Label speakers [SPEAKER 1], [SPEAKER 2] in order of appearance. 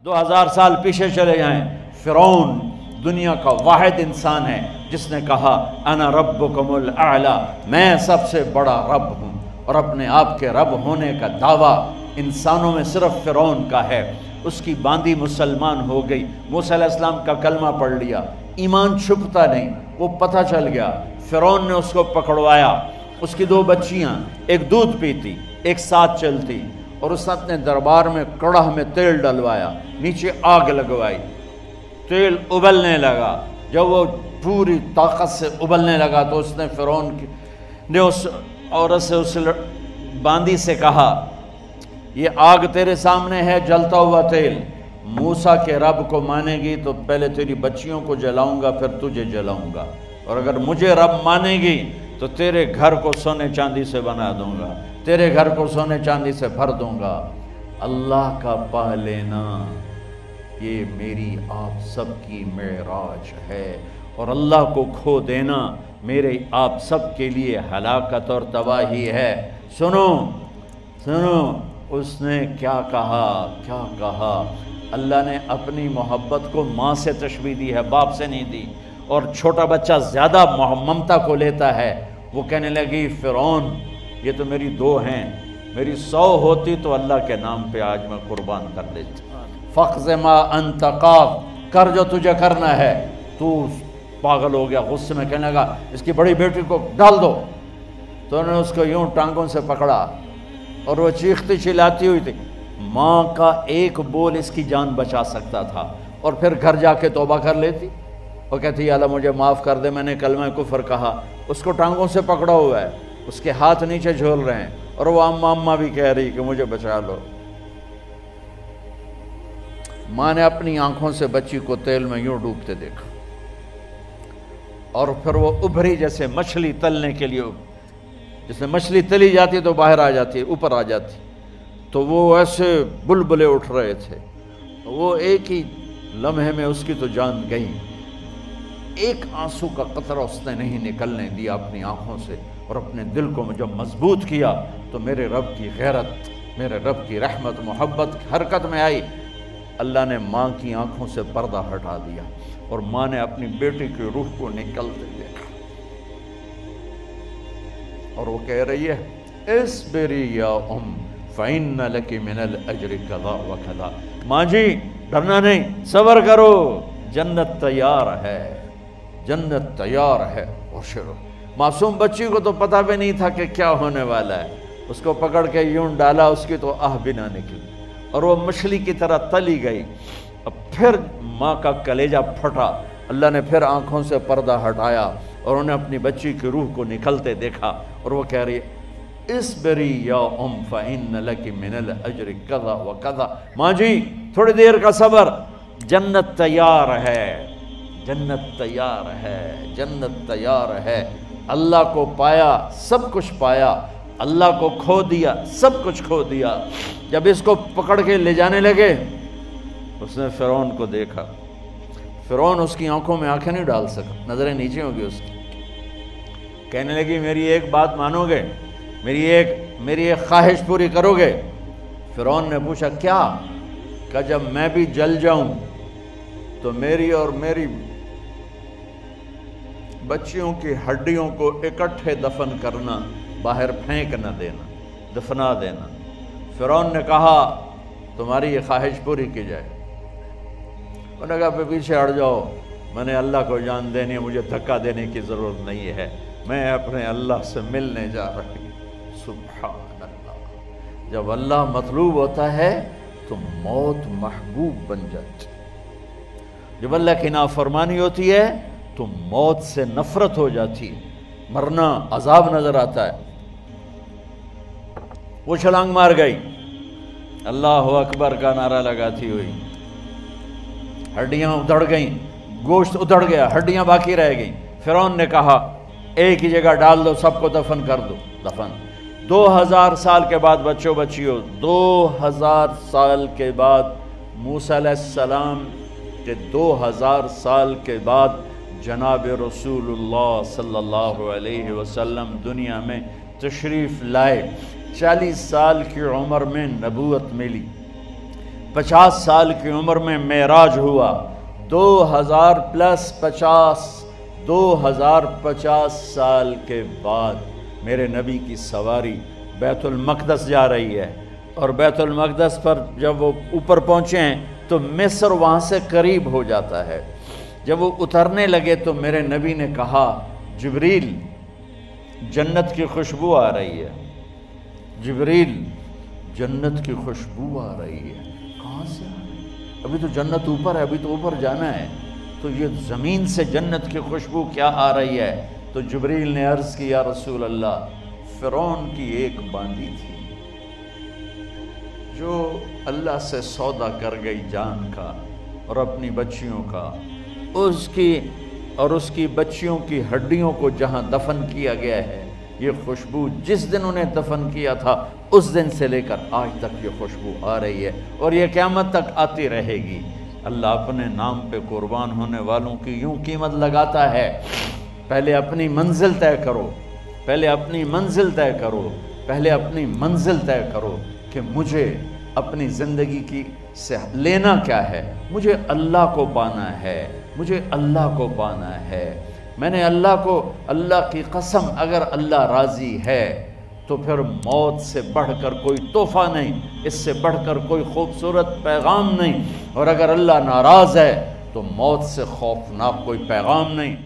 [SPEAKER 1] 2000 سال پیچھے چلے جائیں، فرعون دنیا کا واحد انسان ہے جس نے کہا انا ربکم الاعلی، میں سب سے بڑا رب ہوں، اور اپنے آپ کے رب ہونے کا دعویٰ انسانوں میں صرف فرعون کا ہے۔ اس کی باندی مسلمان ہو گئی، موسیٰ علیہ السلام کا کلمہ پڑھ لیا، ایمان چھپتا نہیں، وہ پتہ چل گیا۔ فرعون نے اس کو پکڑوایا، اس کی 2 بچیاں، ایک دودھ پیتی ایک ساتھ چلتی، اور اس نے اپنے دربار میں کڑاہ میں تیل ڈلوایا، نیچے آگ لگوائی، تیل ابلنے لگا۔ جب وہ پوری طاقت سے ابلنے لگا تو اس نے فرعون نے اس عورت سے، اس باندی سے کہا یہ آگ تیرے سامنے ہے، جلتا ہوا تیل، موسیٰ کے رب کو مانے گی تو پہلے تیری بچیوں کو جلاؤں گا پھر تجھے جلاؤں گا، اور اگر مجھے رب مانے گی تو تیرے گھر کو سونے چاندی سے بنا دوں گا، تیرے گھر کو سونے چاندی سے بھر دوں گا۔ اللہ کا پا لینا یہ میری آپ سب کی معراج ہے، اور اللہ کو کھو دینا میرے آپ سب کے لیے ہلاکت اور تباہی ہے۔ سنو سنو اس نے کیا کہا، کیا کہا۔ اللہ نے اپنی محبت کو ماں سے تشبیہ دی ہے، باپ سے نہیں دی، اور چھوٹا بچہ زیادہ ممتا کو لیتا ہے۔ وہ کہنے لگی فرعون یہ تو میری 2 ہیں، میری 100 ہوتی تو اللہ کے نام پہ آج میں قربان کر دیتی۔ فَقْضِ مَا أَنْتَ قَاضٍ، کر جو تجھے کرنا ہے۔ تو پاگل ہو گیا، غصے میں کہنے لگا اس کی بڑی بیٹی کو ڈال دو۔ تو انہوں نے اس کو یوں ٹانگوں سے پکڑا اور وہ چیختی چلاتی ہوئی تھی۔ ماں کا ایک بول اس کی جان بچا سکتا تھا، اور پھر گھر جا کے توبہ کر لیتی، وہ کہتی یا اللہ مجھے معاف کر دے، میں نے کلمہ کفر کہا۔ اس کو ٹانگوں سے پکڑا ہوا ہے، اس کے ہاتھ نیچے جھول رہے ہیں، اور وہ اماں بھی کہہ رہی کہ مجھے بچا لو۔ ماں نے اپنی آنکھوں سے بچی کو تیل میں یوں ڈوبتے دیکھا، اور پھر وہ ابھری جیسے مچھلی تلنے کے لیے، جیسے مچھلی تلی جاتی تو باہر آ جاتی، اوپر آ جاتی، تو وہ ایسے بلبلے اٹھ رہے تھے۔ وہ ایک ہی لمحے میں اس کی تو جان گئی، ایک آنسو کا قطرہ اس نے نہیں نکلنے دیا اپنی آنکھوں سے، اور اپنے دل کو جب مضبوط کیا تو میرے رب کی غیرت، میرے رب کی رحمت محبت حرکت میں آئی۔ اللہ نے ماں کی آنکھوں سے پردہ ہٹا دیا، اور ماں نے اپنی بیٹی کی روح کو نکلتے دیکھا، اور وہ کہہ رہی ہے اصبری یا ام فإن لک من الأجر کذا وکذا، ماں جی ڈرنا نہیں، صبر کرو، جنت تیار ہے، جنت تیار ہے۔ اور شروع معصوم بچی کو تو پتہ بھی نہیں تھا کہ کیا ہونے والا ہے، اس کو پکڑ کے یوں ڈالا، اس کی تو آہ بھی نہ نکلی، اور وہ مچھلی کی طرح تلی گئی۔ اب پھر ماں کا کلیجہ پھٹا، اللہ نے پھر آنکھوں سے پردہ ہٹایا، اور انہیں اپنی بچی کی روح کو نکلتے دیکھا، اور وہ کہہ رہی ہے اصبری یا ام فإن لک من الأجر کذا وکذا، ماں جی تھوڑی دیر کا صبر، جنت تیار ہے، جنت تیار ہے، جنت تیار ہے۔ اللہ کو پایا سب کچھ پایا، اللہ کو کھو دیا سب کچھ کھو دیا۔ جب اس کو پکڑ کے لے جانے لگے، اس نے فرعون کو دیکھا، فرعون اس کی آنکھوں میں آنکھیں نہیں ڈال سکا، نظریں نیچے ہوگی اس کی۔ کہنے لگی میری ایک بات مانو گے، میری ایک خواہش پوری کرو گے؟ فرعون نے پوچھا کیا؟ کہ جب میں بھی جل جاؤں تو میری اور میری بچیوں کی ہڈیوں کو اکٹھے دفن کرنا، باہر پھینک نہ دینا، دفنا دینا۔ فرعون نے کہا تمہاری یہ خواہش پوری کی جائے۔ انہوں نے کہا پہ پیچھے ہٹ جاؤ، میں نے اللہ کو جان دینی ہے، مجھے دھکا دینے کی ضرورت نہیں ہے، میں اپنے اللہ سے ملنے جا رہی ہوں۔ سبحان اللہ، جب اللہ مطلوب ہوتا ہے تو موت محبوب بن جاتی، جب اللہ کی نافرمانی ہوتی ہے تو موت سے نفرت ہو جاتی، مرنا عذاب نظر آتا ہے۔ وہ چھلانگ مار گئی، اللہ اکبر کا نعرہ لگاتی ہوئی، ہڈیاں ادھڑ گئیں، گوشت ادھڑ گیا، ہڈیاں باقی رہ گئیں۔ فرعون نے کہا ایک ہی جگہ ڈال دو، سب کو دفن کر دو، دفن۔ 2000 سال کے بعد بچوں بچیوں، 2000 سال کے بعد موسیٰ علیہ السلام کے 2000 سال کے بعد جناب رسول اللہ صلی اللہ علیہ وسلم دنیا میں تشریف لائے۔ 40 سال کی عمر میں نبوت ملی، 50 سال کی عمر میں معراج ہوا، 2000 پلس 50 2050 سال کے بعد میرے نبی کی سواری بیت المقدس جا رہی ہے، اور بیت المقدس پر جب وہ اوپر پہنچے ہیں تو مصر وہاں سے قریب ہو جاتا ہے۔ جب وہ اترنے لگے تو میرے نبی نے کہا جبریل جنت کی خوشبو آ رہی ہے، جبریل جنت کی خوشبو آ رہی ہے۔ کہاں سے آ رہی ہے؟ ابھی تو جنت اوپر ہے، ابھی تو اوپر جانا ہے، تو یہ زمین سے جنت کی خوشبو کیا آ رہی ہے؟ تو جبریل نے عرض کی یا رسول اللہ، فرعون کی ایک باندی تھی جو اللہ سے سودا کر گئی جان کا اور اپنی بچیوں کا، اس کی بچیوں کی ہڈیوں کو جہاں دفن کیا گیا ہے، یہ خوشبو جس دن انہیں دفن کیا تھا اس دن سے لے کر آج تک یہ خوشبو آ رہی ہے اور یہ قیامت تک آتی رہے گی۔ اللہ اپنے نام پہ قربان ہونے والوں کی یوں قیمت لگاتا ہے، پہلے اپنی منزل طے کرو، پہلے اپنی منزل طے کرو، پہلے اپنی منزل طے کرو کہ مجھے اپنی زندگی کی سے لینا کیا ہے۔ مجھے اللہ کو پانا ہے، مجھے اللہ کو پانا ہے۔ میں نے اللہ کی قسم، اگر اللہ راضی ہے تو پھر موت سے بڑھ کر کوئی تحفہ نہیں، اس سے بڑھ کر کوئی خوبصورت پیغام نہیں، اور اگر اللہ ناراض ہے تو موت سے خوفناک کوئی پیغام نہیں۔